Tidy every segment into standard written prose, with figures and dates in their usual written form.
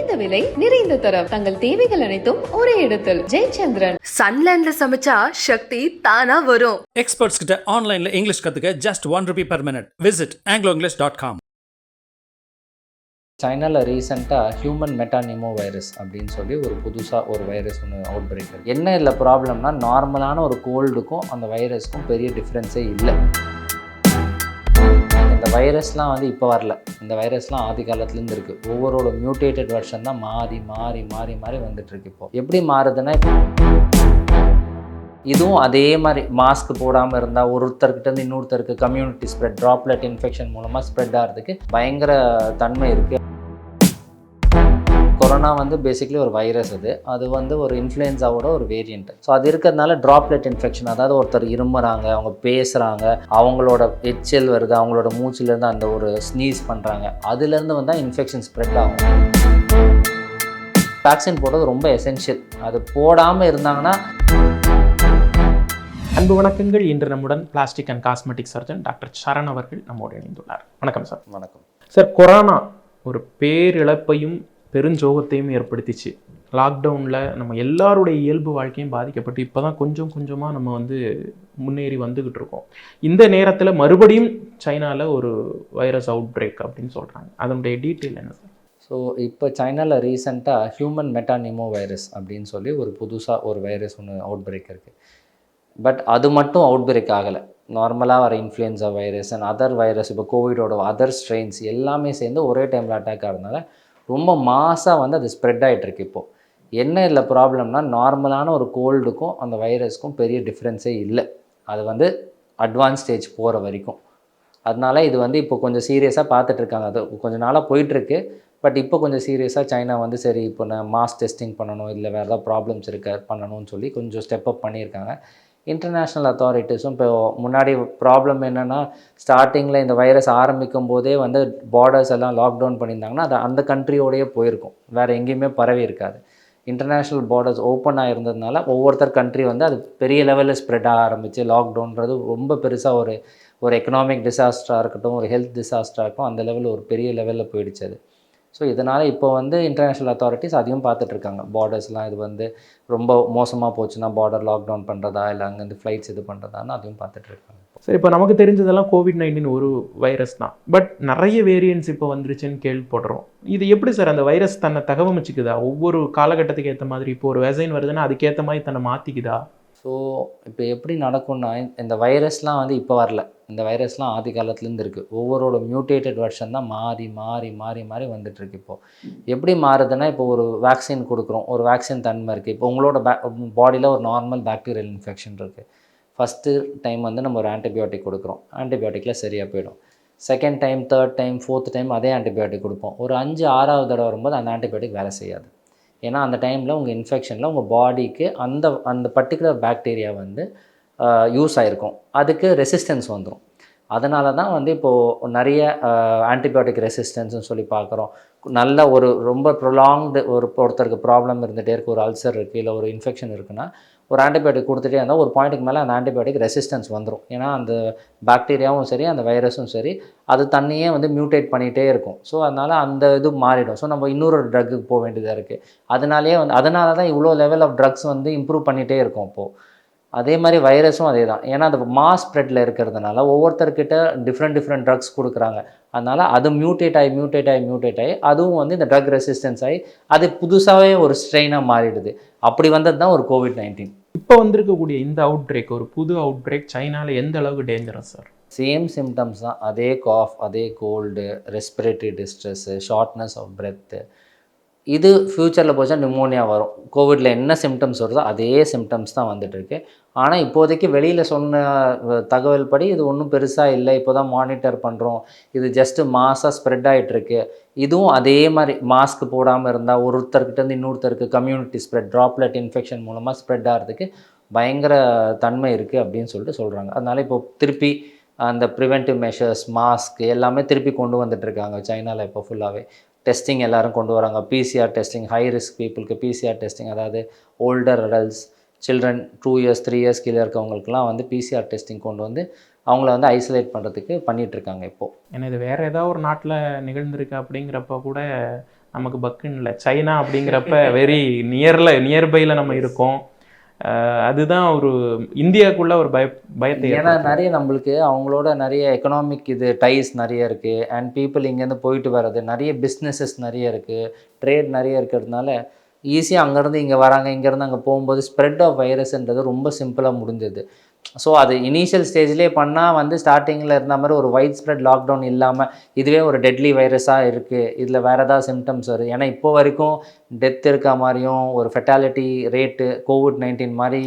குறைந்த விலை நிறைந்த தரம் தங்கள் தேவைகள் அனைத்தும் ஒரே இடத்தில். ஜெயச்சந்திரன். சன்லேண்ட்ல சமைச்சா சக்தி தானா வரும். எக்ஸ்பர்ட்ஸ் கிட்ட ஆன்லைன்ல இங்கிலீஷ் கத்துக்க just ₹1 per minute. Visit angloenglish.com. சைனாவில் ரீசெண்டாக ஹியூமன் மெட்டானிமோ வைரஸ் அப்படின்னு சொல்லி ஒரு புதுசாக ஒரு வைரஸ் ஒன்று அவுட் பிரேக் இருக்குது. என்ன இல்லை ப்ராப்ளம்னா, நார்மலான ஒரு கோல்டுக்கும் அந்த வைரஸ்க்கும் பெரிய டிஃப்ரென்ஸே இல்லை. இந்த வைரஸ்லாம் இப்போ வரல. இந்த வைரஸ்லாம் ஆதி காலத்துலேருந்து இருக்குது. ஒவ்வொரு மியூட்டேட்டட் வெர்ஷன் தான் மாறி மாறி மாறி மாறி வந்துட்டுருக்கு. இப்போது எப்படி மாறுதுன்னா, இதுவும் அதே மாதிரி மாஸ்க் போடாமல் இருந்தால் ஒருத்தர்கிட்டருந்து இன்னொருத்தருக்கு கம்யூனிட்டி ஸ்ப்ரெட், ட்ராப்லெட் இன்ஃபெக்ஷன் மூலமாக ஸ்ப்ரெட் ஆகிறதுக்கு பயங்கர தன்மை இருக்குது. கொரோனா பேசிக்கலி ஒரு வைரஸ். அது ஒரு இன்ஃப்ளூயன்ஸாவோட ஒரு வேரியண்ட். ஸோ அது இருக்கிறதுனால ட்ராப்லெட் இன்ஃபெக்ஷன், அதாவது ஒருத்தர் இருமுறாங்க, அவங்க பேசுகிறாங்க, அவங்களோட எச்சல் வருது, அவங்களோட மூச்சிலேருந்து அந்த ஒரு ஸ்னீஸ் பண்ணுறாங்க, அதுலேருந்து வந்தால் இன்ஃபெக்ஷன் ஸ்ப்ரெட் ஆகும். வேக்சின் போடுறது ரொம்ப எசென்ஷியல். அது போடாமல் இருந்தாங்கன்னா. அன்பு வணக்கங்கள். இன்று நம்முடன் plastic and cosmetic surgeon doctor Charan அவர்கள் நம்மோடு இணைந்துள்ளார். வணக்கம் சார். வணக்கம் சார். கொரோனா ஒரு பேரிழப்பையும் பெருஞ்சோகத்தையும் ஏற்படுத்திச்சு. லாக்டவுனில் நம்ம எல்லாருடைய இயல்பு வாழ்க்கையும் பாதிக்கப்பட்டு இப்போ தான் கொஞ்சம் கொஞ்சமாக நம்ம முன்னேறி வந்துக்கிட்டு இருக்கோம். இந்த நேரத்தில் மறுபடியும் சைனாவில் ஒரு வைரஸ் அவுட் பிரேக் அப்படின்னு சொல்கிறாங்க. அதனுடைய டீட்டெயில் என்ன சார்? ஸோ இப்போ சைனாவில் ரீசெண்டாக ஹியூமன் மெட்டானிமோ வைரஸ் அப்படின்னு சொல்லி ஒரு புதுசாக ஒரு வைரஸ் ஒன்று அவுட் பிரேக் இருக்குது. பட் அது மட்டும் அவுட் பிரேக் ஆகலை. நார்மலாக வர influenza virus and other virus, இப்போ கோவிடோட அதர் ஸ்ட்ரெயின்ஸ் எல்லாமே சேர்ந்து ஒரே டைமில் அட்டாக் ஆகிறதுனால ரொம்ப மாசாக அது ஸ்ப்ரெட் ஆகிட்டுருக்கு. இப்போது என்ன இல்லை ப்ராப்ளம்னா, நார்மலான ஒரு கோல்டுக்கும் அந்த வைரஸ்க்கும் பெரிய டிஃப்ரென்ஸே இல்லை. அது அட்வான்ஸ் ஸ்டேஜ் போகிற வரைக்கும். அதனால இது இப்போ கொஞ்சம் சீரியஸாக பார்த்துட்ருக்காங்க. அது கொஞ்சம் நாளாக போயிட்டுருக்கு. பட் இப்போ கொஞ்சம் சீரியஸாக சைனா சரி, இப்போ நான் மாஸ் டெஸ்டிங் பண்ணணும், இல்லை வேறு ஏதாவது ப்ராப்ளம்ஸ் பண்ணணும்னு சொல்லி கொஞ்சம் ஸ்டெப் அப் பண்ணியிருக்காங்க. இன்டர்நேஷ்னல் அத்தாரிட்டிஸும் இப்போ முன்னாடி ப்ராப்ளம் என்னென்னா, ஸ்டார்டிங்கில் இந்த வைரஸ் ஆரம்பிக்கும் போதே பார்டர்ஸ் எல்லாம் லாக்டவுன் பண்ணியிருந்தாங்கன்னா அது அந்த கண்ட்ரியோடையே போயிருக்கும், வேறு எங்கேயுமே பரவி இருக்காது. இன்டர்நேஷ்னல் பார்டர்ஸ் ஓப்பன் ஆகிருந்ததுனால ஒவ்வொருத்தர் கண்ட்ரி அது பெரிய லெவலில் ஸ்ப்ரெட் ஆக ஆரம்பிச்சு. லாக்டவுன்றது ரொம்ப பெருசாக ஒரு எக்கனாமிக் டிசாஸ்டராக இருக்கட்டும், ஒரு ஹெல்த் டிசாஸ்டராக இருக்கட்டும், அந்த லெவலில் ஒரு பெரிய லெவலில் போயிடுச்சு அது. ஸோ இதனால் இப்போ இன்டர்நேஷ்னல் அத்தாரிட்டிஸ் அதையும் பார்த்துட்ருக்காங்க. பார்டர்ஸ்லாம் இது ரொம்ப மோசமாக போச்சுன்னா பார்டர் லாக்டவுன் பண்ணுறதா, இல்லை அங்கேருந்து ஃப்ளைட்ஸ் இது பண்ணுறதான்னு அதையும் பார்த்துட்ருக்காங்க. சரி, இப்போ நமக்கு தெரிஞ்சதெல்லாம் COVID-19 ஒரு வைரஸ் தான். பட் நிறைய வேரியன்ட்ஸ் இப்போ வந்துருச்சுன்னு கேள்விப்படுறோம். இது எப்படி சார் அந்த வைரஸ் தன்னை தகவமைச்சிக்குதா? ஒவ்வொரு காலகட்டத்துக்கு ஏற்ற மாதிரி இப்போ ஒரு வெசைன் வருதுன்னா அதுக்கேற்ற மாதிரி தன்னை மாற்றிக்குதா? ஸோ இப்போ எப்படி நடக்கும்னா, இந்த வைரஸ்லாம் இப்போ வரல. இந்த வைரஸ்லாம் ஆதி காலத்துலேருந்து இருக்குது. ஒவ்வொரு மியூட்டேட்டட் வெர்ஷன் தான் மாறி மாறி மாறி மாறி வந்துட்டுருக்கு. இப்போது எப்படி மாறுதுன்னா, இப்போ ஒரு வேக்சின் கொடுக்குறோம், ஒரு வேக்சின் தன்மை இருக்குது. இப்போ உங்களோட பாடியில் ஒரு நார்மல் பாக்டீரியல் இன்ஃபெக்ஷன் இருக்குது. ஃபஸ்ட்டு டைம் நம்ம ஒரு ஆன்டிபயோட்டிக் கொடுக்குறோம், ஆன்டிபயோட்டிக்கில் சரியாக போயிடும். Second time, third time, fourth time அதே ஆன்டிபயோட்டிக் கொடுப்போம். ஒரு 5-6வது தடவை வரும்போது அந்த ஆன்டிபயோட்டிக் வேலை செய்யாது. ஏன்னா அந்த டைமில் உங்கள் இன்ஃபெக்ஷனில் உங்கள் பாடிக்கு அந்த பர்டிகுலர் பாக்டீரியா யூஸ் ஆகிருக்கும், அதுக்கு ரெசிஸ்டன்ஸ் வந்துடும். அதனால தான் இப்போது நிறைய ஆன்டிபயோட்டிக் ரெசிஸ்டன்ஸ்னு சொல்லி பார்க்குறோம். நல்ல ரொம்ப ப்ரொலாங்டு ஒருத்தருக்கு ப்ராப்ளம் இருந்துகிட்டே இருக்குது, ஒரு அல்சர் இருக்குது, இல்லை ஒரு இன்ஃபெக்ஷன் இருக்குன்னா ஒரு ஆன்டிபயோட்டிக் கொடுத்துட்டே இருந்தால் ஒரு பாயிண்ட்டுக்கு மேலே அந்த ஆன்டிபயோட்டிக் ரெசிஸ்டன்ஸ் வந்துடும். ஏன்னா அந்த பாக்டீரியாவும் சரி, அந்த வைரஸும் சரி, அது தண்ணியே மியூட்டேட் பண்ணிகிட்டே இருக்கும். ஸோ அதனால் அந்த இது மாறிடும். ஸோ நம்ம இன்னொரு ட்ரக்குக்கு போக வேண்டியதாக இருக்குது. அதனால தான் இவ்வளோ லெவல் ஆஃப் ட்ரக்ஸ் இம்ப்ரூவ் பண்ணிகிட்டே இருக்கும். இப்போது அதே மாதிரி வைரஸும் அதே தான். ஏன்னா அது மாஸ் ஸ்ப்ரெட்டில் இருக்கிறதுனால ஒவ்வொருத்தர்கிட்ட டிஃப்ரெண்ட் ட்ரக்ஸ் கொடுக்குறாங்க. அதனால் அது மியூட்டேட் ஆகி அதுவும் இந்த ட்ரக் ரெசிஸ்டன்ஸ் ஆகி அது புதுசாகவே ஒரு ஸ்ட்ரெயினாக மாறிடுது. அப்படி வந்தது தான் ஒரு COVID-19. இப்போ வந்திருக்கக்கூடிய இந்த அவுட் பிரேக், ஒரு புது அவுட் பிரேக் சைனாவில் எந்த அளவுக்கு டேஞ்சரஸ் சார்? சேம் சிம்டம்ஸ் தான். அதே காஃப், அதே cold, respiratory distress, shortness of breath. இது ஃப்யூச்சரில் போச்சா நிமோனியா வரும். கோவிடில் என்ன சிம்டம்ஸ் வருதோ அதே சிம்டம்ஸ் தான் வந்துட்டுருக்கு. ஆனால் இப்போதைக்கு வெளியில் சொன்ன தகவல் படி இது ஒன்றும் பெருசாக இல்லை, இப்போ தான் மானிட்டர் பண்ணுறோம், இது ஜஸ்ட்டு மாசாக ஸ்ப்ரெட் ஆகிட்டுருக்கு. இதுவும் அதே மாதிரி மாஸ்க் போடாமல் இருந்தால் ஒருத்தர்கிட்டருந்து இன்னொருத்தருக்கு கம்யூனிட்டி ஸ்ப்ரெட், ட்ராப்லெட் இன்ஃபெக்ஷன் மூலமாக ஸ்ப்ரெட் ஆகிறதுக்கு பயங்கர தன்மை இருக்குது அப்படின்னு சொல்கிறாங்க. அதனால் இப்போ திருப்பி அந்த ப்ரிவென்டிவ் மெஷர்ஸ், மாஸ்க் எல்லாமே திருப்பி கொண்டு வந்துட்டுருக்காங்க சைனாவில். இப்போ ஃபுல்லாகவே டெஸ்டிங் எல்லோரும் கொண்டு வராங்க. PCR டெஸ்டிங், ஹை ரிஸ்க் பீப்புளுக்கு PCR டெஸ்டிங், அதாவது older adults, children 2 years 3 years கீழே இருக்கவங்களுக்குலாம் PCR டெஸ்டிங் கொண்டு அவங்கள ஐசோலேட் பண்ணுறதுக்கு பண்ணிகிட்ருக்காங்க இப்போது. ஏன்னா இது வேறு ஏதாவது ஒரு நாட்டில் நிகழ்ந்திருக்கு அப்படிங்கிறப்ப கூட நமக்கு பக்குன்னு இல்லை. சைனா அப்படிங்கிறப்ப வெரி நியர்பையில் நம்ம இருக்கோம். அதுதான் ஒரு இந்தியாவுக்குள்ள ஒரு பயத்தை. ஏன்னா நிறைய நம்மளுக்கு அவங்களோட நிறைய எக்கனாமிக் டைஸ் நிறைய இருக்குது. அண்ட் பீப்புள் இங்கேருந்து போயிட்டு வர்றது, நிறைய பிஸ்னஸஸ் நிறைய இருக்குது, ட்ரேட் நிறைய இருக்கிறதுனால ஈஸியாக அங்கேருந்து இங்கே வராங்க, இங்கேருந்து அங்கே போகும்போது ஸ்ப்ரெட் ஆஃப் வைரஸ்ன்றது ரொம்ப சிம்பிளாக முடிஞ்சது. ஸோ அது இனிஷியல் ஸ்டேஜ்லேயே பண்ணால் ஸ்டார்டிங்கில் இருந்த மாதிரி ஒரு வைட் ஸ்ப்ரெட் லாக்டவுன் இல்லாமல் இதுவே ஒரு டெட்லி வைரஸாக இருக்குது, இதில் வேறு ஏதாவது சிம்டம்ஸ் வருது. ஏன்னா இப்போ வரைக்கும் டெத் இருக்க மாதிரியும் ஒரு ஃபெட்டாலிட்டி ரேட்டு COVID-19 மாதிரி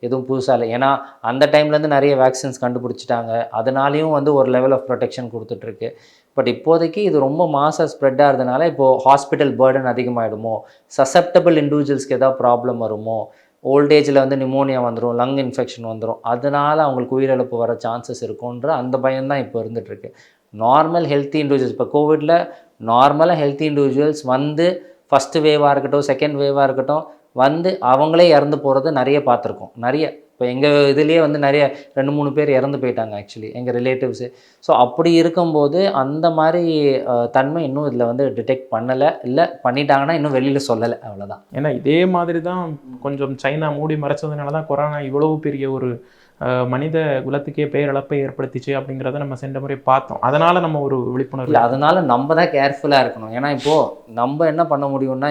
எதுவும் புதுசாக இல்லை. ஏன்னா அந்த டைம்லேருந்து நிறைய வேக்சின்ஸ் கண்டுபிடிச்சிட்டாங்க, அதனாலேயும் ஒரு லெவல் ஆஃப் ப்ரொடெக்ஷன் கொடுத்துட்ருக்கு. பட் இப்போதைக்கு இது ரொம்ப மாசாக ஸ்ப்ரெட் ஆகிறதுனால இப்போது ஹாஸ்பிட்டல் பேர்டன் அதிகமாகிடுமோ, சசப்டபிள் இண்டிவிஜுவல்ஸ்க்கு ஏதாவது ப்ராப்ளம் வருமோ, ஓல்டேஜில் நிமோனியா வந்துடும், லங் இன்ஃபெக்ஷன் வந்துடும், அதனால் அவங்களுக்கு உயிரிழப்பு வர சான்சஸ் இருக்குன்ற அந்த பயம்தான் இப்போ இருந்துகிட்ருக்கு. நார்மல் ஹெல்த்தி இண்டிவிஜுவல்ஸ், இப்போ கோவிடில் நார்மலாக ஹெல்த்தி இண்டிவிஜுவல்ஸ் ஃபஸ்ட்டு வேவாக இருக்கட்டும், செகண்ட் வேவாக இருக்கட்டும், அவங்களே இறந்து போகிறது நிறைய பார்த்துருக்கோம். நிறைய இப்போ எங்கள் இதுலேயே நிறைய 2-3 பேர் இறந்து போயிட்டாங்க ஆக்சுவலி, எங்கள் ரிலேட்டிவ்ஸு. ஸோ அப்படி இருக்கும்போது அந்த மாதிரி தன்மை இன்னும் இதில் டிடெக்ட் பண்ணலை, இல்லை பண்ணிட்டாங்கன்னா இன்னும் வெளியில் சொல்லலை, அவ்வளோதான். ஏன்னா இதே மாதிரி தான் கொஞ்சம் சைனா மூடி மறைச்சதுனால தான் கொரோனா இவ்வளவு பெரிய ஒரு மனித குலத்துக்கே பேரிழப்பை ஏற்படுத்திச்சு அப்படிங்கிறத நம்ம சென்ற முறை பார்த்தோம். அதனால் நம்ம ஒரு விழிப்புணர்வு இல்லை, அதனால் நம்ம தான் கேர்ஃபுல்லாக இருக்கணும். ஏன்னா இப்போது நம்ம என்ன பண்ண முடியும்னா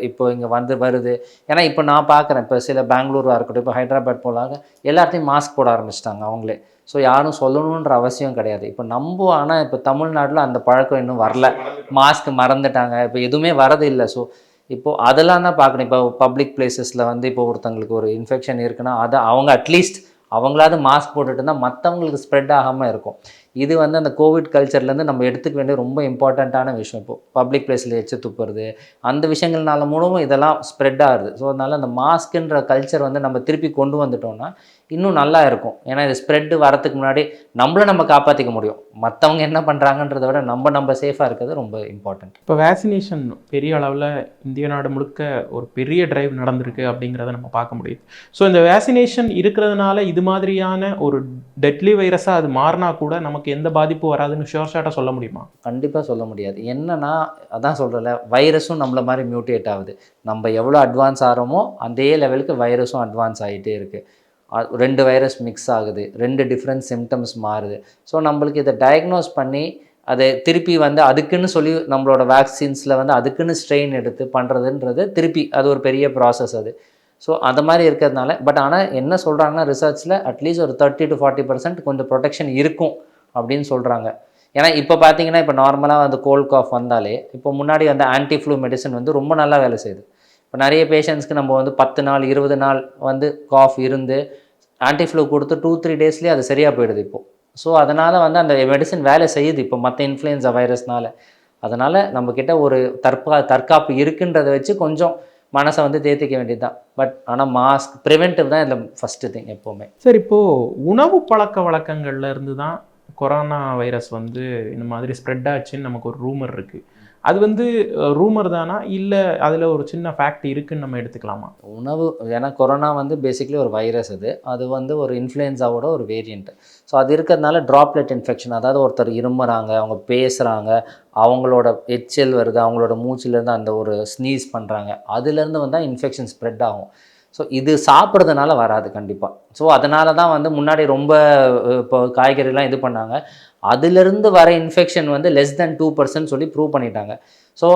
இப்போ இங்கே வருது. ஏன்னா இப்போ நான் பார்க்குறேன், இப்போ சில பெங்களூராக இருக்கட்டும், இப்போ ஹைதராபாத் போலாங்க, எல்லாத்தையும் மாஸ்க் போட ஆரம்பிச்சிட்டாங்க அவங்களே. ஸோ யாரும் சொல்லணுன்ற அவசியம் கிடையாது. இப்போ ஆனால் இப்போ தமிழ்நாட்டில் அந்த பழக்கம் இன்னும் வரல, மாஸ்க் மறந்துட்டாங்க, இப்போ எதுவுமே வரது இல்லை. ஸோ இப்போது அதெல்லாம் தான் பார்க்கணும். இப்போ பப்ளிக் பிளேசஸில் இப்போ ஒருத்தங்களுக்கு ஒரு இன்ஃபெக்ஷன் இருக்குன்னா அதை அவங்க அட்லீஸ்ட் அவங்களாவது மாஸ்க் போட்டுட்டு இருந்தால் மற்றவங்களுக்கு ஸ்ப்ரெட் ஆகாமல் இருக்கும். இது அந்த கோவிட் கல்ச்சர்லேருந்து நம்ம எடுத்துக்க வேண்டிய ரொம்ப இம்பார்ட்டண்ட்டான விஷயம். இப்போது பப்ளிக் பிளேஸில் எச்சு துப்புறது, அந்த விஷயங்கள்னால மூலமும் இதெல்லாம் ஸ்ப்ரெட் ஆகுது. ஸோ அதனால் அந்த மாஸ்க்குன்ற கல்ச்சர் நம்ம திருப்பி கொண்டு வந்துட்டோம்னா இன்னும் நல்லா இருக்கும். ஏன்னா இது ஸ்ப்ரெட்டு வரத்துக்கு முன்னாடி நம்மளை நம்ம காப்பாற்றிக்க முடியும். மற்றவங்க என்ன பண்ணுறாங்கன்றத விட நம்ம சேஃபாக இருக்கிறது ரொம்ப இம்பார்ட்டண்ட். இப்போ வேக்சினேஷன் பெரிய அளவில் இந்திய நாடு முழுக்க ஒரு பெரிய டிரைவ் நடந்திருக்கு அப்படிங்கிறத நம்ம பார்க்க முடியுது. ஸோ இந்த வேக்சினேஷன் இருக்கிறதுனால இது மாதிரியான ஒரு டெட்லி வைரஸாக அது மாறினா கூட நமக்கு எந்த பாதிப்பு வராதுன்னு ஷோர்ஷாட்டாக சொல்ல முடியுமா? கண்டிப்பாக சொல்ல முடியாது. என்னன்னா அதான் சொல்கிறேன்ல, வைரஸும் நம்மளை மாதிரி மியூட்டேட் ஆகுது. நம்ம எவ்வளோ அட்வான்ஸ் ஆகிறோமோ அதே லெவலுக்கு வைரஸும் அட்வான்ஸ் ஆகிட்டே இருக்குது. 2 வைரஸ் மிக்ஸ் ஆகுது, 2 டிஃப்ரெண்ட் சிம்டம்ஸ் மாறுது. ஸோ நம்மளுக்கு இதை டயக்னோஸ் பண்ணி அதை திருப்பி அதுக்குன்னு சொல்லி நம்மளோட வேக்சின்ஸில் அதுக்குன்னு ஸ்ட்ரெயின் எடுத்து பண்ணுறதுன்றது திருப்பி அது ஒரு பெரிய ப்ராசஸ் அது. ஸோ அந்த மாதிரி இருக்கிறதுனால ஆனால் என்ன சொல்கிறாங்கன்னா ரிசர்ச்சில் அட்லீஸ்ட் ஒரு 30 to 40% கொஞ்சம் ப்ரொடெக்ஷன் இருக்கும் அப்படின்னு சொல்கிறாங்க. ஏன்னா இப்போ பார்த்தீங்கன்னா இப்போ நார்மலாக கோல்ட் காஃப் வந்தாலே இப்போ முன்னாடி ஆன்டி ஃப்ளூ மெடிசன் ரொம்ப நல்லா வேலை செய்யுது. இப்போ நிறைய பேஷண்ட்ஸ்க்கு நம்ம 10 நாள் 20 நாள் காஃப் இருந்து ஆன்டி ஃப்ளூ கொடுத்து 2-3 டேஸ்லேயே அது சரியாக போயிடுது இப்போது. ஸோ அதனால் அந்த மெடிசன் வேலை செய்யுது இப்போ மற்ற இன்ஃப்ளூயன்ஸா வைரஸ்னால். அதனால் நம்மக்கிட்ட ஒரு தற்காப்பு இருக்குன்றதை வச்சு கொஞ்சம் மனசை தேர்த்திக்க வேண்டியது தான். பட் ஆனால் மாஸ்க் ப்ரிவென்டிவ் தான் இதில் ஃபஸ்ட்டு திங் எப்போவுமே. சரி, இப்போது உணவு பழக்க வழக்கங்கள்ல இருந்து தான் கொரோனா வைரஸ் இந்த மாதிரி ஸ்ப்ரெட் ஆச்சுன்னு நமக்கு ஒரு ரூமர் இருக்குது. அது ரூமர் தானா, இல்லை அதில் ஒரு சின்ன ஃபேக்ட் இருக்குன்னு நம்ம எடுத்துக்கலாமா? உணவு, ஏன்னா கொரோனா பேசிக்கலி ஒரு வைரஸ், அது ஒரு இன்ஃப்ளூயன்ஸாவோட ஒரு வேரியண்ட்டு. ஸோ அது இருக்கிறதுனால ட்ராப்லெட் இன்ஃபெக்ஷன், அதாவது ஒருத்தர் இருமுறாங்க, அவங்க பேசுகிறாங்க, அவங்களோட எச்சல் வருது, அவங்களோட மூச்சிலேருந்து அந்த ஒரு ஸ்னீஸ் பண்ணுறாங்க, அதுலேருந்து வந்தால் இன்ஃபெக்ஷன் ஸ்ப்ரெட் ஆகும். ஸோ இது சாப்பிட்றதுனால வராது கண்டிப்பாக. ஸோ அதனால தான் முன்னாடி ரொம்ப இப்போ காய்கறிலாம் இது பண்ணாங்க, அதிலிருந்து வர இன்ஃபெக்ஷன் லெஸ் தென் 2% சொல்லி ப்ரூவ் பண்ணிட்டாங்க. ஸோ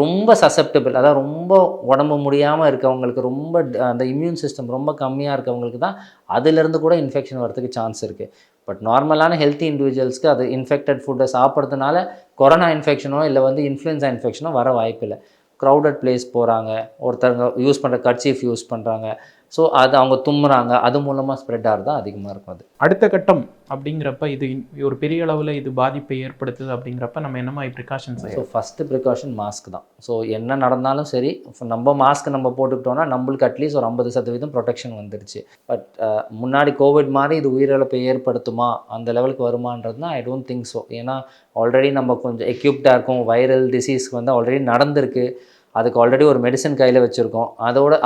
ரொம்ப சசப்டபிள், அதாவது ரொம்ப உடம்பு முடியாமல் இருக்கவங்களுக்கு, ரொம்ப அந்த இம்யூன் சிஸ்டம் ரொம்ப கம்மியாக இருக்கவங்களுக்கு தான் அதிலிருந்து கூட இன்ஃபெக்ஷன் வரதுக்கு சான்ஸ் இருக்குது. பட் நார்மலான ஹெல்த்தி இண்டிவிஜுவல்ஸ்க்கு அது இன்ஃபெக்டட் ஃபுட்டை சாப்பிட்றதுனால கொரோனா இன்ஃபெக்ஷனோ இல்லை இன்ஃப்ளூயன்ஸா இன்ஃபெக்ஷனோ வர வாய்ப்பில்லை. க்ரௌடட் பிளேஸ் போகிறாங்க, ஒருத்தவங்க யூஸ் பண்ணுற கர்ச்சீஃப் யூஸ் பண்ணுறாங்க, ஸோ அது அவங்க தும்முறாங்க, அது மூலமாக ஸ்ப்ரெட் ஆகிறது தான் அதிகமாக இருக்கும். அது அடுத்த கட்டம் அப்படிங்கிறப்ப இது ஒரு பெரிய அளவில் இது பாதிப்பை ஏற்படுத்துது அப்படிங்கிறப்ப நம்ம என்ன மாதிரி precautions? So first precaution mask தான். ஸோ என்ன நடந்தாலும் சரி, நம்ம மாஸ்க் நம்ம போட்டுக்கிட்டோன்னா நம்மளுக்கு அட்லீஸ்ட் ஒரு 50% ப்ரொடெக்ஷன் வந்துருச்சு. பட் முன்னாடி கோவிட் மாதிரி இது உயிரிழப்பை ஏற்படுத்துமா, அந்த லெவலுக்கு வருமானதுனா ஐ டோன்ட் திங்க் ஸோ. ஏன்னா ஆல்ரெடி நம்ம கொஞ்சம் எக்யூப்டாக இருக்கும், வைரல் டிசீஸ்க்கு ஆல்ரெடி நடந்திருக்கு, அதுக்கு ஆல்ரெடி ஒரு மெடிசன் கையில் வச்சுருக்கோம்,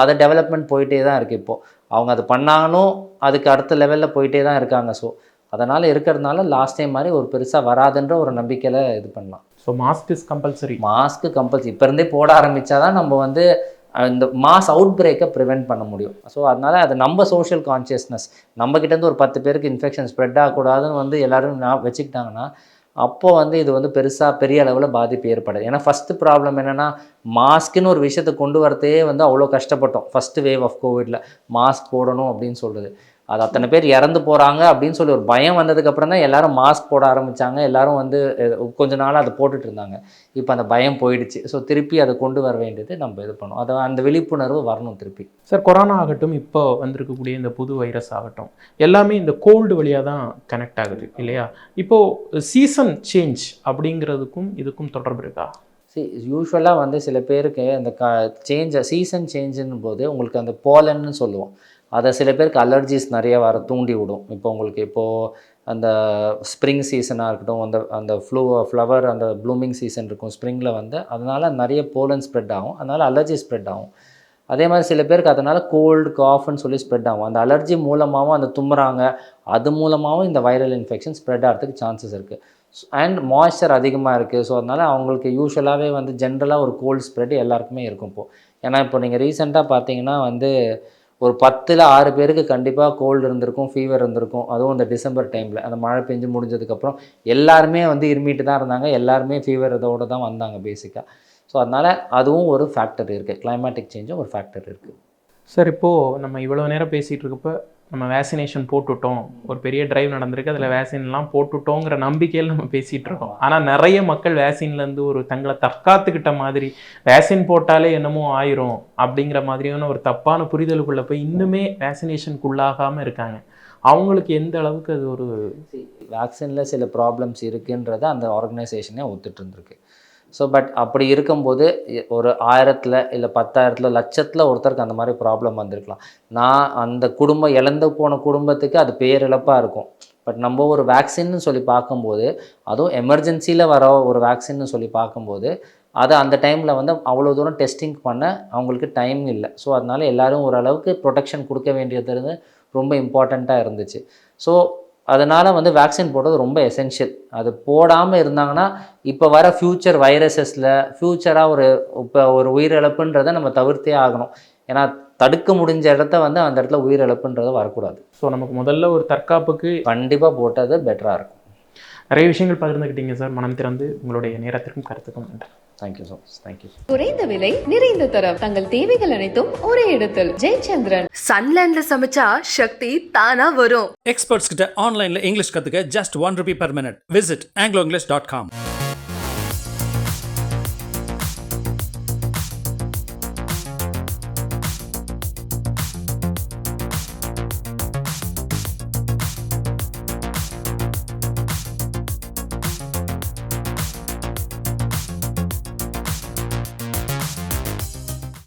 அதை டெவலப்மெண்ட் போயிட்டே தான் இருக்குது. இப்போது அவங்க அது பண்ணாலும் அதுக்கு அடுத்த லெவலில் போயிட்டே தான் இருக்காங்க. ஸோ அதனால் இருக்கிறதுனால லாஸ்ட் டைம் மாதிரி ஒரு பெருசாக வராதுன்ற ஒரு நம்பிக்கையில் இது பண்ணலாம். So mask is compulsory. Mask compulsory இப்போ இருந்தே போட ஆரம்பித்தாதான் நம்ம வந்து இந்த மாஸ் அவுட் பிரேக்கை ப்ரிவெண்ட் பண்ண முடியும். ஸோ அதனால் அது நம்ம சோஷியல் கான்ஷியஸ்னஸ் நம்மக்கிட்டேருந்து ஒரு 10 பேருக்கு இன்ஃபெக்ஷன் ஸ்ப்ரெட் ஆகக்கூடாதுன்னு வந்து எல்லோரும் வச்சுக்கிட்டாங்கன்னா அப்போ வந்து இது வந்து பெரிய அளவில் பாதிப்பு ஏற்படாது. ஏன்னா ஃபஸ்ட்டு ப்ராப்ளம் என்னென்னா மாஸ்க்குன்னு ஒரு விஷயத்தை கொண்டு வரதே வந்து அவ்வளோ கஷ்டப்பட்டோம். ஃபஸ்ட்டு வேவ் ஆஃப் கோவிடில் மாஸ்க் போடணும் அப்படின்னு சொல்கிறது, அது அத்தனை பேர் இறந்து போகிறாங்க அப்படின்னு சொல்லி ஒரு பயம் வந்ததுக்கப்புறம் தான் எல்லாரும் மாஸ்க் போட ஆரம்பித்தாங்க. எல்லாரும் வந்து கொஞ்ச நாள் அதை போட்டுட்டு இருந்தாங்க. இப்போ அந்த பயம் போயிடுச்சு. ஸோ திருப்பி அதை கொண்டு வர வேண்டியது நம்ம இது பண்ணணும். அதை அந்த விழிப்புணர்வு வரணும் திருப்பி. சார், கொரோனா ஆகட்டும், இப்போ வந்திருக்கக்கூடிய இந்த புது வைரஸ் ஆகட்டும், எல்லாமே இந்த கோல்டு வழியாக தான் கனெக்ட் ஆகுது இல்லையா? இப்போது சீசன் சேஞ்ச் அப்படிங்கிறதுக்கும் இதுக்கும் தொடர்பு இருக்கா? யூஸ்வலாக வந்து சில பேருக்கு அந்த சீசன் சேஞ்சுன்னு போது உங்களுக்கு அந்த போலன்னு சொல்லுவோம், அதை சில பேருக்கு அலர்ஜிஸ் நிறைய வர தூண்டி விடும். இப்போ உங்களுக்கு அந்த ஸ்ப்ரிங் சீசனாக இருக்கட்டும், அந்த ஃப்ளவர் அந்த ப்ளூமிங் சீசன் இருக்கும் ஸ்ப்ரிங்கில் வந்து, அதனால் நிறைய போலன் ஸ்ப்ரெட் ஆகும், அதனால் அலர்ஜி ஸ்ப்ரெட் ஆகும். அதே மாதிரி சில பேருக்கு அதனால் கோல்டு காஃப்னு சொல்லி ஸ்ப்ரெட் ஆகும். அந்த அலர்ஜி மூலமாகவும் அந்த தும்முறாங்க, அது மூலமாகவும் இந்த வைரல் இன்ஃபெக்ஷன் ஸ்ப்ரெட் ஆகிறதுக்கு சான்சஸ் இருக்குது. அண்ட் மாய்ஸ்சர் அதிகமாக இருக்குது. ஸோ அதனால் அவங்களுக்கு யூஸ்வலாகவே வந்து ஜென்ரலாக ஒரு கோல்டு ஸ்ப்ரெட் எல்லாருக்குமே இருக்கும் இப்போது. ஏன்னா இப்போ நீங்கள் ரீசெண்டாக பார்த்தீங்கன்னா வந்து ஒரு 10ல் 6 பேருக்கு கண்டிப்பாக கோல்டு இருந்திருக்கும், ஃபீவர் இருந்திருக்கும். அதுவும் இந்த டிசம்பர் டைமில் அந்த மழை பெஞ்சு முடிஞ்சதுக்கப்புறம் எல்லாருமே வந்து இருமிட்டு தான் இருந்தாங்க, எல்லாருமே ஃபீவர் இதோடு தான் வந்தாங்க பேசிக்காக. ஸோ அதனால் அதுவும் ஒரு ஃபேக்டர் இருக்குது, கிளைமேட்டிக் சேஞ்சும் ஒரு ஃபேக்டர் இருக்குது. சார், இப்போது நம்ம இவ்வளோ நேரம் பேசிகிட்டு இருக்கப்போ நம்ம வேக்சினேஷன் போட்டுவிட்டோம், ஒரு பெரிய டிரைவ் நடந்திருக்கு, அதில் வேக்சின்லாம் போட்டுவிட்டோங்கிற நம்பிக்கையில் நம்ம பேசிகிட்டு இருக்கோம். ஆனால் நிறைய மக்கள் வேக்சின்லேருந்து ஒரு தங்களை தற்காத்துக்கிட்ட மாதிரி, வேக்சின் போட்டாலே என்னமோ ஆயிரும் அப்படிங்கிற மாதிரியான ஒரு தப்பான புரிதலுக்குள்ளே போய் இன்னுமே வேக்சினேஷனுக்குள்ளாகாமல் இருக்காங்க. அவங்களுக்கு எந்த அளவுக்கு அது ஒரு வேக்சினில் சில ப்ராப்ளம்ஸ் இருக்குன்றதை அந்த ஆர்கனைசேஷனே ஒத்துட்டு இருந்திருக்கு. ஸோ பட் அப்படி இருக்கும்போது ஒரு 1000ல் இல்லை 10,000ல் லட்சத்தில் ஒருத்தருக்கு அந்த மாதிரி ப்ராப்ளம் வந்திருக்கலாம். நான் அந்த குடும்பம் இழந்து போன குடும்பத்துக்கு அது பேரிழப்பாக இருக்கும். பட் நம்ம ஒரு வேக்சின்னு சொல்லி பார்க்கும்போது, அதுவும் எமர்ஜென்சியில் வர ஒரு வேக்சின்னு சொல்லி பார்க்கும்போது, அது அந்த டைமில் வந்து அவ்வளோ தூரம் டெஸ்டிங் பண்ண அவங்களுக்கு டைம் இல்லை. ஸோ அதனால் எல்லோரும் ஓரளவுக்கு ப்ரொடெக்ஷன் கொடுக்க வேண்டியது ரொம்ப இம்பார்ட்டண்ட்டாக இருந்துச்சு. ஸோ அதனால் வந்து வேக்சின் போடுறது ரொம்ப எசென்ஷியல். அது போடாமல் இருந்தாங்கன்னா இப்போ வர ஃப்யூச்சர் வைரஸஸில் ஃப்யூச்சராக ஒரு உயிரிழப்புன்றதை நம்ம தவிர்த்தே ஆகணும். ஏன்னா தடுக்க முடிஞ்ச இடத்த வந்து அந்த இடத்துல உயிரிழப்புன்றது வரக்கூடாது. ஸோ நமக்கு முதல்ல ஒரு தற்காப்புக்கு கண்டிப்பாக போட்டது பெட்டராக இருக்கும். நிறைய விஷயங்கள் பகிர்ந்துக்கிட்டீங்க சார். மனம் திறந்து உங்களுடைய நேரத்திற்கும் கருத்துக்கும் நன்றி. Thank you so much. தேங்க்யூ. குறைந்த விலை நிறைந்த தரம், தங்கள் தேவைகள் அனைத்தும் ஒரே இடத்தில். ஜெயச்சந்திரன். சன்லேண்ட்ல சமைச்சா சக்தி தானா வரும். எக்ஸ்பர்ட்ஸ் கிட்ட ஆன்லைனில் இங்கிலீஷ் கற்றுக்க just 1 rupee per minute. Visit angloenglish.com.